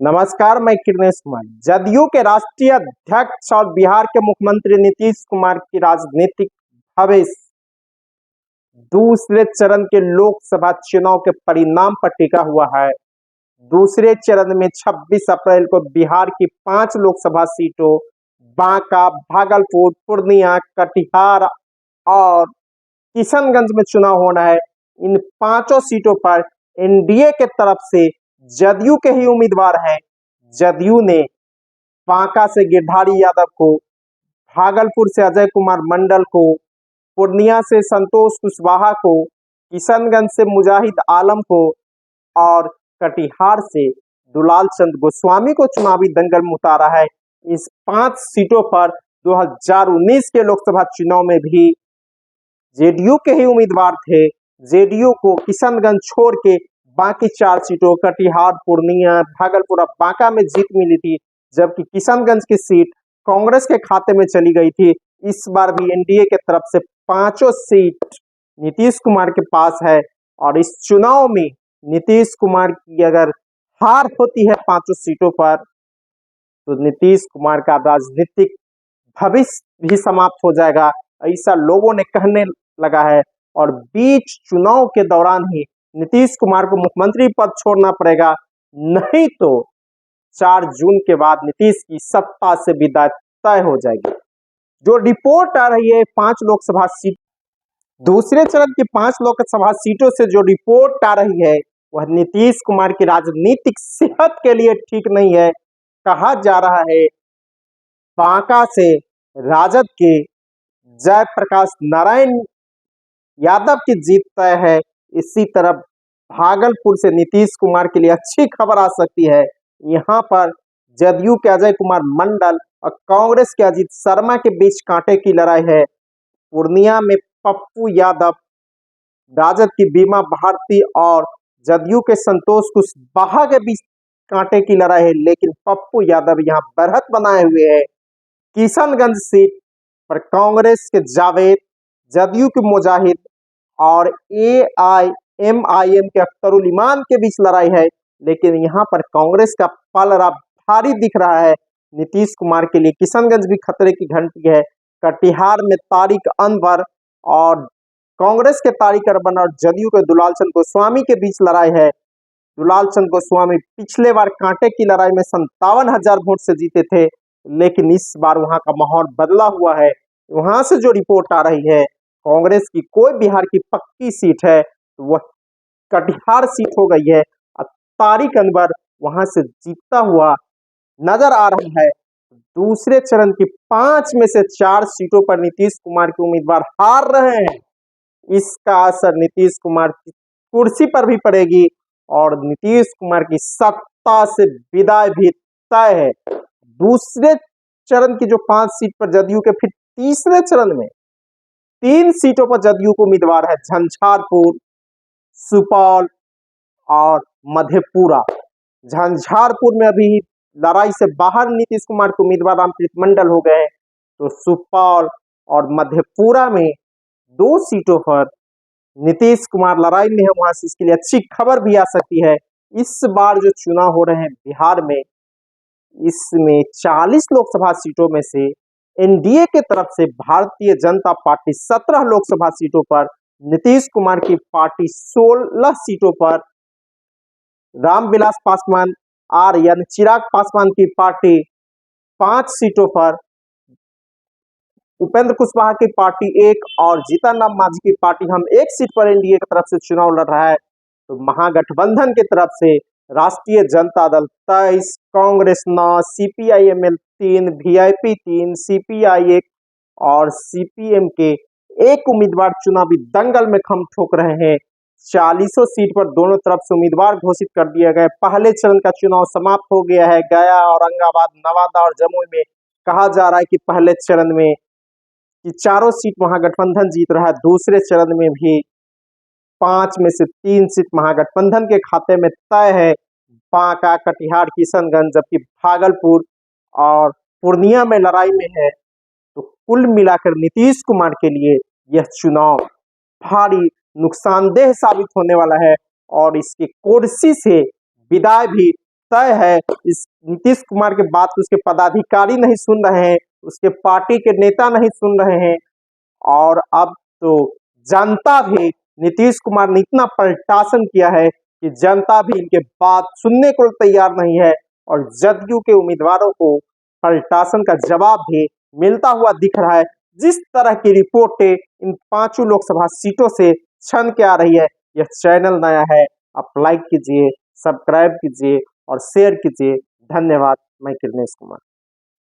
नमस्कार, मैं किरणेश कुमार। जदयू के राष्ट्रीय अध्यक्ष और बिहार के मुख्यमंत्री नीतीश कुमार की राजनीतिक भविष्य दूसरे चरण के लोकसभा चुनाव के परिणाम पर टिका हुआ है। दूसरे चरण में 26 अप्रैल को बिहार की 5 लोकसभा सीटों बांका, भागलपुर, पूर्णिया, कटिहार और किशनगंज में चुनाव होना है। इन पांचों सीटों पर एनडीए के तरफ से जदयू के ही उम्मीदवार हैं। जदयू ने बांका से गिरधारी यादव को, भागलपुर से अजय कुमार मंडल को, पूर्णिया से संतोष कुशवाहा को, किशनगंज से मुजाहिद आलम को और कटिहार से दुलाल चंद गोस्वामी को चुनावी दंगल में उतारा है। इस 5 सीटों पर 2019 के लोकसभा चुनाव में भी जेडीयू के ही उम्मीदवार थे। जेडीयू को किशनगंज छोड़ के बाकी 4 सीटों कटिहार, पूर्णिया, भागलपुर और बांका में जीत मिली थी, जबकि किशनगंज की सीट कांग्रेस के खाते में चली गई थी। इस बार भी एनडीए के तरफ से 5 सीट नीतीश कुमार के पास है और इस चुनाव में नीतीश कुमार की अगर हार होती है 5 सीटों पर तो नीतीश कुमार का राजनीतिक भविष्य भी समाप्त हो जाएगा, ऐसा लोगों ने कहने लगा है। और बीच चुनाव के दौरान ही नीतीश कुमार को मुख्यमंत्री पद छोड़ना पड़ेगा, नहीं तो 4 जून के बाद नीतीश की सत्ता से विदाई तय हो जाएगी। जो रिपोर्ट आ रही है 5 लोकसभा सीट, दूसरे चरण की 5 लोकसभा सीटों से जो रिपोर्ट आ रही है वह नीतीश कुमार की राजनीतिक सेहत के लिए ठीक नहीं है। कहा जा रहा है बांका से राजद के जयप्रकाश नारायण यादव की जीत तय है। इसी तरह भागलपुर से नीतीश कुमार के लिए अच्छी खबर आ सकती है। यहाँ पर जदयू के अजय कुमार मंडल और कांग्रेस के अजीत शर्मा के बीच कांटे की लड़ाई है। पूर्णिया में पप्पू यादव, राजद की बीमा भारती और जदयू के संतोष कुशवाहा के बीच कांटे की लड़ाई है, लेकिन पप्पू यादव यहाँ बढ़त बनाए हुए है। किशनगंज सीट पर कांग्रेस के जावेद, जदयू के मुजाहिद और एआईएमआईएम के अख्तरुल इमान के बीच लड़ाई है, लेकिन यहाँ पर कांग्रेस का पलड़ा भारी दिख रहा है नीतीश कुमार के लिए। किशनगंज भी खतरे की घंटी है। कटिहार में तारिक अनवर और कांग्रेस के तारिक अरबन और जदयू के दुलाल चंद गोस्वामी के बीच लड़ाई है। दुलाल चंद गोस्वामी पिछले बार कांटे की लड़ाई में 57,000 वोट से जीते थे, लेकिन इस बार वहां का माहौल बदला हुआ है। वहां से जो रिपोर्ट आ रही है कांग्रेस की कोई बिहार की पक्की सीट है तो वह कटिहार सीट हो गई है। तारिक अनवर वहां से जीतता हुआ नजर आ रहा है। दूसरे चरण की 5 में से 4 सीटों पर नीतीश कुमार के उम्मीदवार हार रहे हैं। इसका असर नीतीश कुमार की कुर्सी पर भी पड़ेगी और नीतीश कुमार की सत्ता से विदाई भी तय है। दूसरे चरण की जो 5 सीट पर जदयू के, फिर तीसरे चरण में 3 सीटों पर जदयू को उम्मीदवार है, झंझारपुर, सुपौल और मधेपुरा। झंझारपुर में अभी लड़ाई से बाहर नीतीश कुमार के उम्मीदवार रामप्रीत मंडल हो गए, तो सुपौल और मधेपुरा में 2 सीटों पर नीतीश कुमार लड़ाई में है। वहां से इसके लिए अच्छी खबर भी आ सकती है। इस बार जो चुनाव हो रहे हैं बिहार में, इसमें 40 लोकसभा सीटों में से एनडीए के तरफ से भारतीय जनता पार्टी 17 लोकसभा सीटों पर, नीतीश कुमार की पार्टी 16 सीटों पर, रामविलास पासवान यानी चिराग पासवान की पार्टी 5 सीटों पर, उपेंद्र कुशवाहा की पार्टी 1 और जीतन राम मांझी की पार्टी हम 1 सीट पर एनडीए की तरफ से चुनाव लड़ रहा है। तो महागठबंधन की तरफ से राष्ट्रीय Janata Dal 23, Congress 9, CPIML 3, VIP 3, CPI 1 और सीपीएम के 1 उम्मीदवार चुनावी दंगल में खम ठोक रहे हैं। 40 सीट पर दोनों तरफ से उम्मीदवार घोषित कर दिए गए। पहले चरण का चुनाव समाप्त हो गया है। गया, औरंगाबाद, नवादा और जमुई में कहा जा रहा है कि पहले चरण में कि 4 सीट महागठबंधन जीत रहा है। दूसरे चरण में भी 5 में से 3 सीट महागठबंधन के खाते में तय है, बांका, कटिहार, किशनगंज, जबकि भागलपुर और पूर्णिया में लड़ाई में है। तो कुल मिलाकर नीतीश कुमार के लिए यह चुनाव भारी नुकसानदेह साबित होने वाला है और इसकी कुर्सी से विदाई भी तय है। इस नीतीश कुमार की बात उसके पदाधिकारी नहीं सुन रहे हैं, उसके पार्टी के नेता नहीं सुन रहे हैं, और अब तो जनता भी नीतीश कुमार ने इतना प्रशासन किया है कि जनता भी इनके बात सुनने को तैयार नहीं है, और जदयू के उम्मीदवारों को प्रशासन का जवाब भी मिलता हुआ दिख रहा है। जिस तरह की रिपोर्टें इन 5 लोकसभा सीटों से छन के आ रही है, यह चैनल नया है, आप लाइक कीजिए, सब्सक्राइब कीजिए और शेयर कीजिए। धन्यवाद। मैं कृष्णेश कुमार।